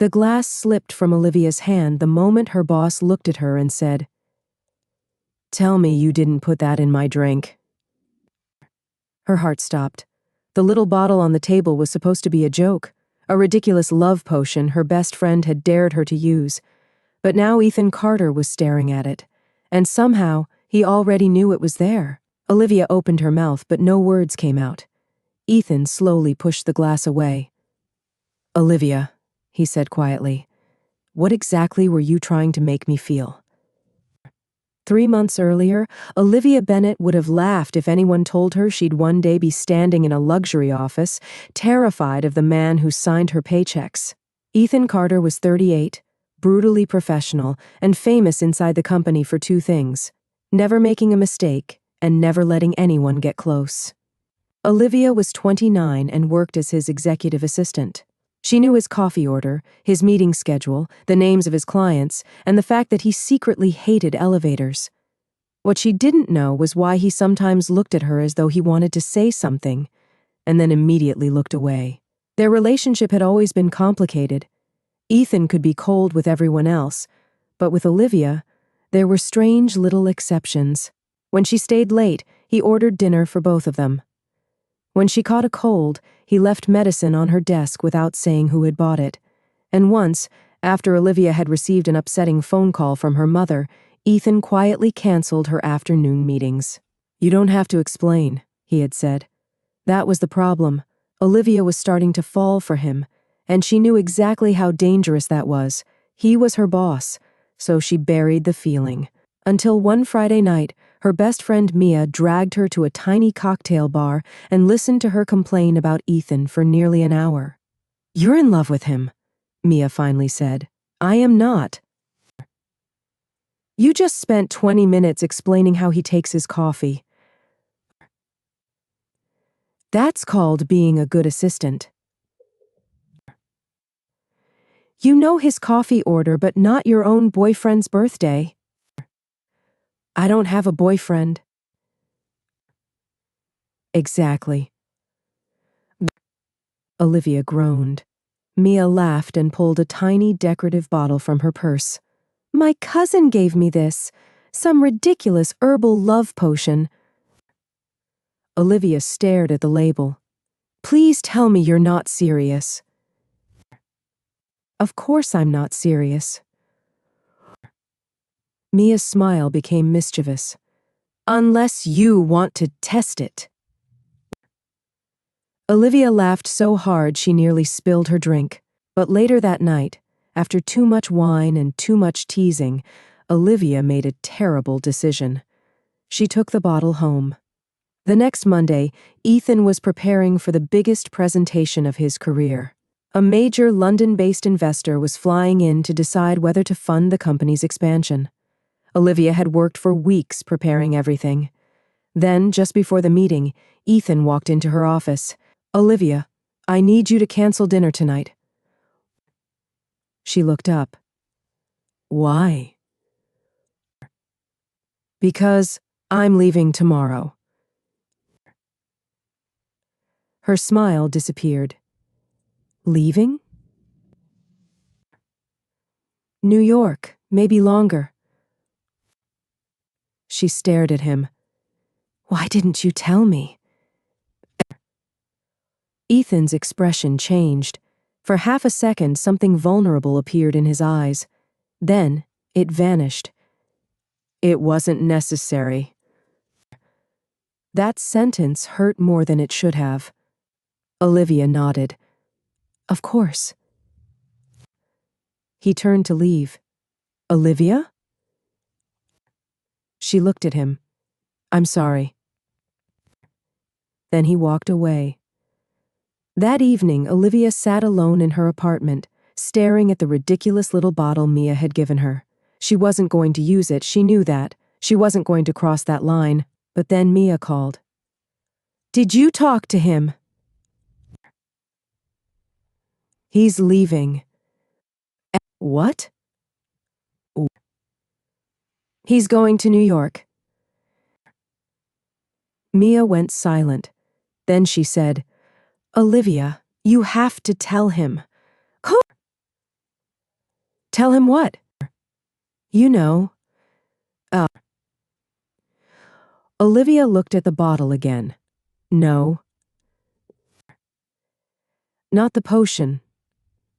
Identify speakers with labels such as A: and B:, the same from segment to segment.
A: The glass slipped from Olivia's hand the moment her boss looked at her and said, "Tell me you didn't put that in my drink." Her heart stopped. The little bottle on the table was supposed to be a joke, a ridiculous love potion her best friend had dared her to use. But now Ethan Carter was staring at it, and somehow he already knew it was there. Olivia opened her mouth, but no words came out. Ethan slowly pushed the glass away. "Olivia," he said quietly, "what exactly were you trying to make me feel?" 3 months earlier, Olivia Bennett would have laughed if anyone told her she'd one day be standing in a luxury office, terrified of the man who signed her paychecks. Ethan Carter was 38, brutally professional, and famous inside the company for 2 things: never making a mistake and never letting anyone get close. Olivia was 29 and worked as his executive assistant. She knew his coffee order, his meeting schedule, the names of his clients, and the fact that he secretly hated elevators. What she didn't know was why he sometimes looked at her as though he wanted to say something, and then immediately looked away. Their relationship had always been complicated. Ethan could be cold with everyone else, but with Olivia, there were strange little exceptions. When she stayed late, he ordered dinner for both of them. When she caught a cold, he left medicine on her desk without saying who had bought it. And once, after Olivia had received an upsetting phone call from her mother, Ethan quietly canceled her afternoon meetings. "You don't have to explain," he had said. That was the problem. Olivia was starting to fall for him, and she knew exactly how dangerous that was. He was her boss, so she buried the feeling. Until one Friday night, her best friend Mia dragged her to a tiny cocktail bar and listened to her complain about Ethan for nearly an hour. "You're in love with him," Mia finally said. "I am not. You just spent 20 minutes explaining how he takes his coffee. That's called being a good assistant. You know his coffee order, but not your own boyfriend's birthday." "I don't have a boyfriend." "Exactly." Olivia groaned. Mia laughed and pulled a tiny decorative bottle from her purse. "My cousin gave me this. Some ridiculous herbal love potion." Olivia stared at the label. "Please tell me you're not serious." "Of course I'm not serious." Mia's smile became mischievous. "Unless you want to test it." Olivia laughed so hard she nearly spilled her drink. But later that night, after too much wine and too much teasing, Olivia made a terrible decision. She took the bottle home. The next Monday, Ethan was preparing for the biggest presentation of his career. A major London-based investor was flying in to decide whether to fund the company's expansion. Olivia had worked for weeks preparing everything. Then, just before the meeting, Ethan walked into her office. "Olivia, I need you to cancel dinner tonight." She looked up. "Why?" "Because I'm leaving tomorrow." Her smile disappeared. "Leaving?" "New York, maybe longer." She stared at him. "Why didn't you tell me?" Ethan's expression changed. For half a second, something vulnerable appeared in his eyes. Then, it vanished. "It wasn't necessary." That sentence hurt more than it should have. Olivia nodded. "Of course." He turned to leave. "Olivia?" She looked at him. "I'm sorry." Then he walked away. That evening, Olivia sat alone in her apartment, staring at the ridiculous little bottle Mia had given her. She wasn't going to use it, she knew that. She wasn't going to cross that line. But then Mia called. "Did you talk to him?" "He's leaving." "What?" "He's going to New York." Mia went silent. Then she said, "Olivia, you have to tell him." Tell him what? You know. Uh. Olivia looked at the bottle again. No. Not the potion.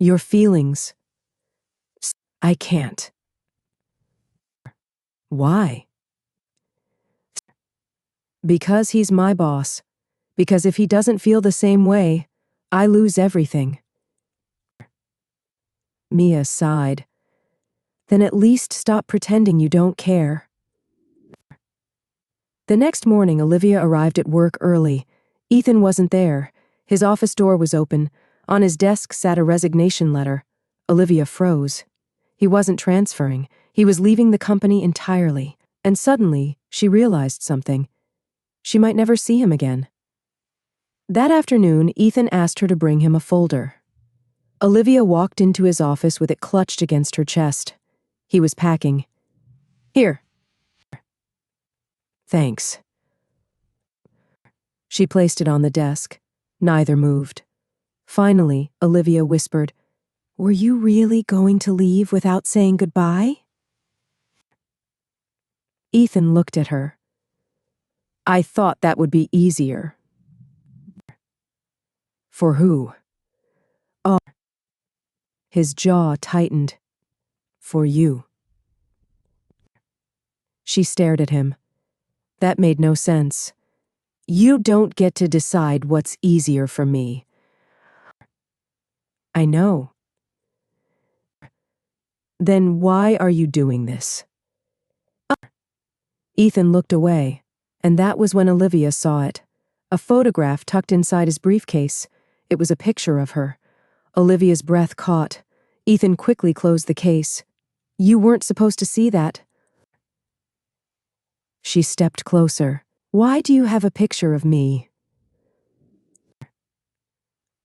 A: Your feelings. I can't. Why? Because he's my boss. Because if he doesn't feel the same way, I lose everything. Mia sighed. Then at least stop pretending you don't care. The next morning, Olivia arrived at work early. Ethan wasn't there. His office door was open. On his desk sat a resignation letter. Olivia froze. He wasn't transferring. He was leaving the company entirely. And suddenly, she realized something. She might never see him again. That afternoon, Ethan asked her to bring him a folder. Olivia walked into his office with it clutched against her chest. He was packing. Here. Thanks. She placed it on the desk. Neither moved. Finally, Olivia whispered, Were you really going to leave without saying goodbye? Ethan looked at her. I thought that would be easier. For who? Oh. His jaw tightened. For you. She stared at him. That made no sense. You don't get to decide what's easier for me. I know. Then why are you doing this? Ethan looked away, and that was when Olivia saw it. A photograph tucked inside his briefcase. It was a picture of her. Olivia's breath caught. Ethan quickly closed the case. You weren't supposed to see that. She stepped closer. Why do you have a picture of me?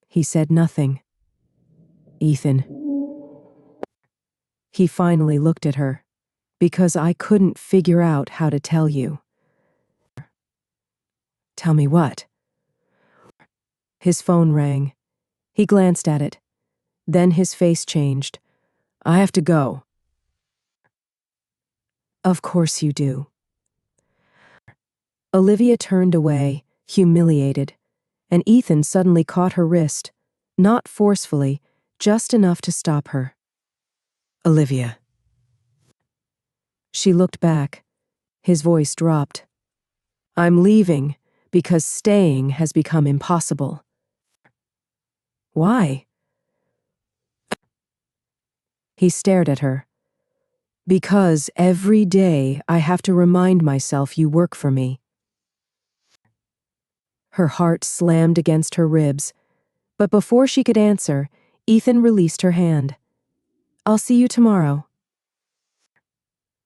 A: He said nothing. Ethan. He finally looked at her. Because I couldn't figure out how to tell you. Tell me what? His phone rang. He glanced at it. Then his face changed. I have to go. Of course you do. Olivia turned away, humiliated, and Ethan suddenly caught her wrist, not forcefully, just enough to stop her. Olivia. She looked back. His voice dropped. I'm leaving because staying has become impossible. Why? He stared at her. Because every day I have to remind myself you work for me. Her heart slammed against her ribs, but before she could answer, Ethan released her hand. I'll see you tomorrow.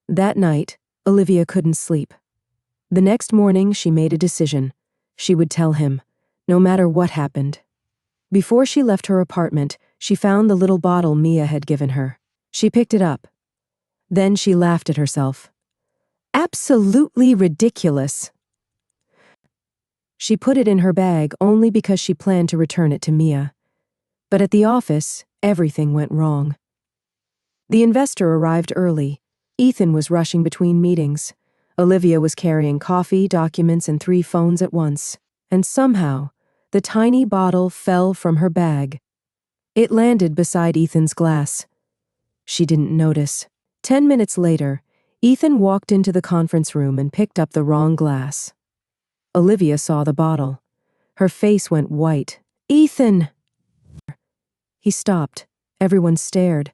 A: That night, Olivia couldn't sleep. The next morning, she made a decision. She would tell him, no matter what happened. Before she left her apartment, she found the little bottle Mia had given her. She picked it up. Then she laughed at herself. Absolutely ridiculous. She put it in her bag only because she planned to return it to Mia. But at the office, everything went wrong. The investor arrived early. Ethan was rushing between meetings. Olivia was carrying coffee, documents, and 3 phones at once. And somehow, the tiny bottle fell from her bag. It landed beside Ethan's glass. She didn't notice. 10 minutes later, Ethan walked into the conference room and picked up the wrong glass. Olivia saw the bottle. Her face went white. Ethan! He stopped. Everyone stared.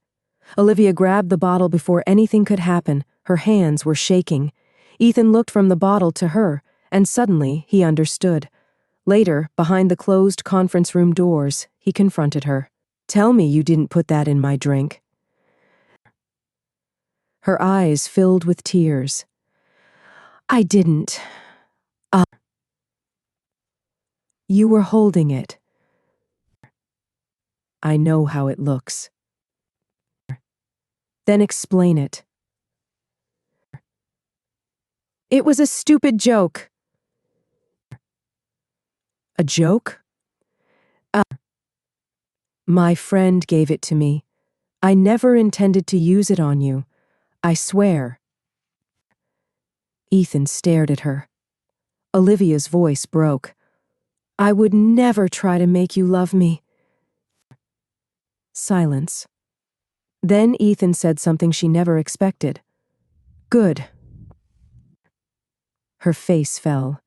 A: Olivia grabbed the bottle before anything could happen. Her hands were shaking. Ethan looked from the bottle to her, and suddenly he understood. Later, behind the closed conference room doors, he confronted her. Tell me you didn't put that in my drink. Her eyes filled with tears. I didn't. You were holding it. I know how it looks. Then explain it. It was a stupid joke. A joke? My friend gave it to me. I never intended to use it on you. I swear. Ethan stared at her. Olivia's voice broke. I would never try to make you love me. Silence. Then Ethan said something she never expected. Good. Her face fell.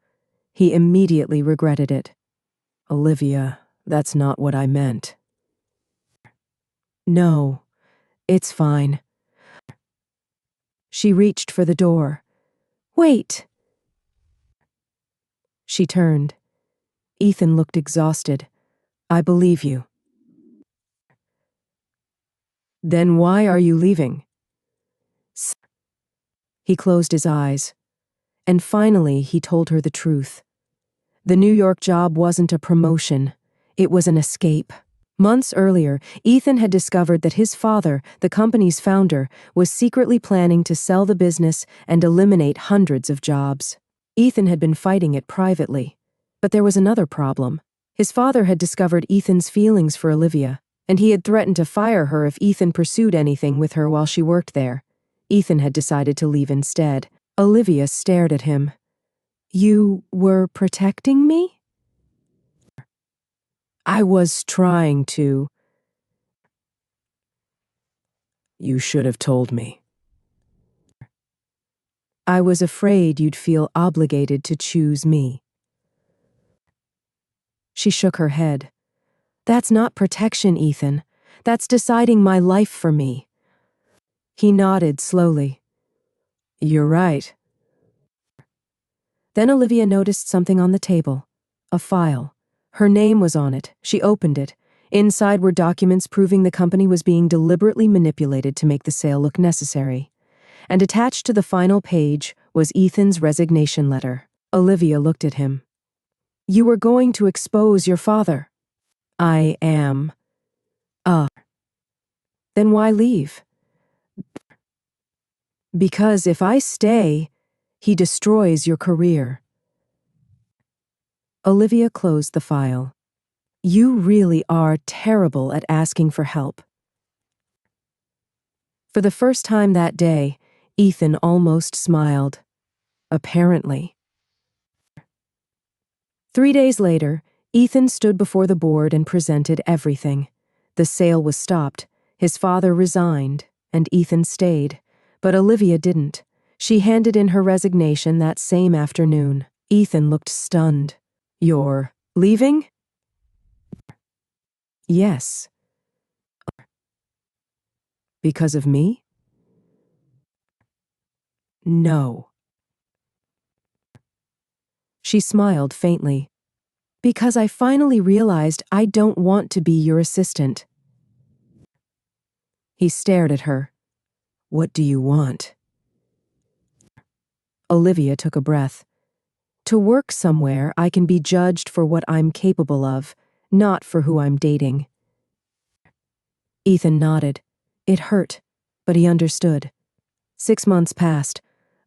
A: He immediately regretted it. Olivia, that's not what I meant. No, it's fine. She reached for the door. Wait! She turned. Ethan looked exhausted. I believe you. Then why are you leaving? He closed his eyes. And finally, he told her the truth. The New York job wasn't a promotion. It was an escape. Months earlier, Ethan had discovered that his father, the company's founder, was secretly planning to sell the business and eliminate hundreds of jobs. Ethan had been fighting it privately. But there was another problem. His father had discovered Ethan's feelings for Olivia, and he had threatened to fire her if Ethan pursued anything with her while she worked there. Ethan had decided to leave instead. Olivia stared at him. You were protecting me? I was trying to. You should have told me. I was afraid you'd feel obligated to choose me. She shook her head. That's not protection, Ethan. That's deciding my life for me. He nodded slowly. You're right. Then Olivia noticed something on the table. A file. Her name was on it. She opened it. Inside were documents proving the company was being deliberately manipulated to make the sale look necessary. And attached to the final page was Ethan's resignation letter. Olivia looked at him. You were going to expose your father. I am. Then why leave? Because if I stay, he destroys your career. Olivia closed the file. You really are terrible at asking for help. For the first time that day, Ethan almost smiled. Apparently. 3 days later, Ethan stood before the board and presented everything. The sale was stopped, his father resigned, and Ethan stayed. But Olivia didn't. She handed in her resignation that same afternoon. Ethan looked stunned. You're leaving? Yes. Because of me? No. She smiled faintly. Because I finally realized I don't want to be your assistant. He stared at her. What do you want? Olivia took a breath. To work somewhere I can be judged for what I'm capable of, not for who I'm dating. Ethan nodded. It hurt, but he understood. 6 months passed.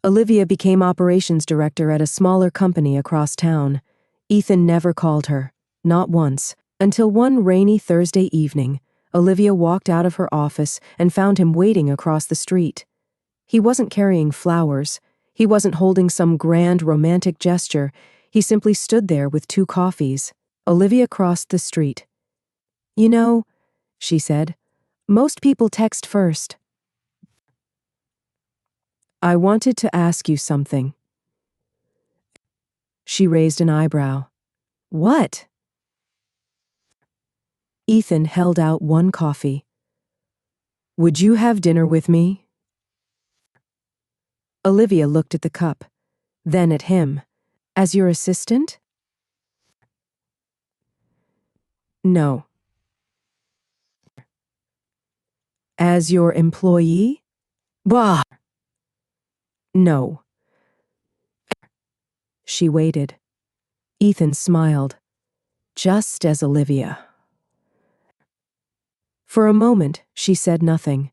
A: Olivia became operations director at a smaller company across town. Ethan never called her, not once, until one rainy Thursday evening, Olivia walked out of her office and found him waiting across the street. He wasn't carrying flowers. He wasn't holding some grand romantic gesture. He simply stood there with 2 coffees. Olivia crossed the street. You know, she said, most people text first. I wanted to ask you something. She raised an eyebrow. What? Ethan held out 1 coffee. Would you have dinner with me? Olivia looked at the cup, then at him. As your assistant? No. As your employee? Bah! No. She waited. Ethan smiled. Just as Olivia. For a moment, she said nothing.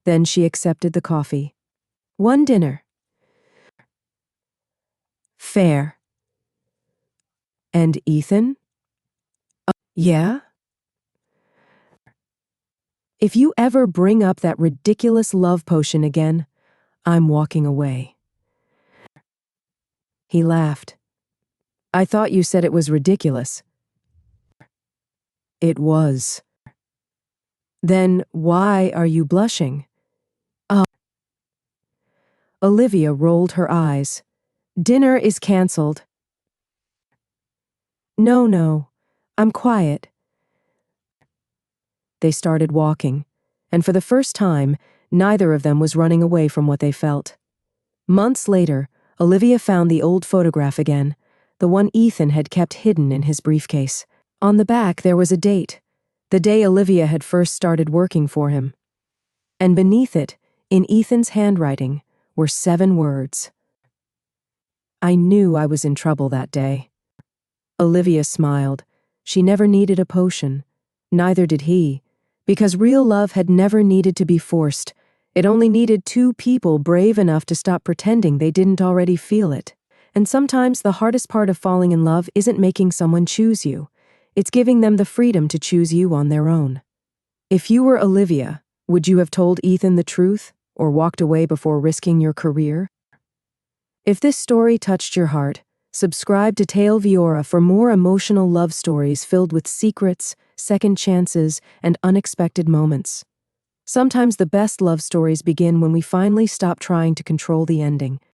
A: Then she accepted the coffee. 1 dinner. Fair. And Ethan? Yeah? If you ever bring up that ridiculous love potion again, I'm walking away." He laughed. "I thought you said it was ridiculous." "It was." "Then why are you blushing?" "Oh." Olivia rolled her eyes. "Dinner is cancelled." No, I'm quiet." They started walking, and for the first time, neither of them was running away from what they felt. Months later, Olivia found the old photograph again, the one Ethan had kept hidden in his briefcase. On the back there was a date, the day Olivia had first started working for him. And beneath it, in Ethan's handwriting, were 7 words. "I knew I was in trouble that day." Olivia smiled. She never needed a potion. Neither did he, because real love had never needed to be forced. It only needed 2 people brave enough to stop pretending they didn't already feel it. And sometimes the hardest part of falling in love isn't making someone choose you. It's giving them the freedom to choose you on their own. If you were Olivia, would you have told Ethan the truth or walked away before risking your career? If this story touched your heart, subscribe to Tale Viora for more emotional love stories filled with secrets, second chances, and unexpected moments. Sometimes the best love stories begin when we finally stop trying to control the ending.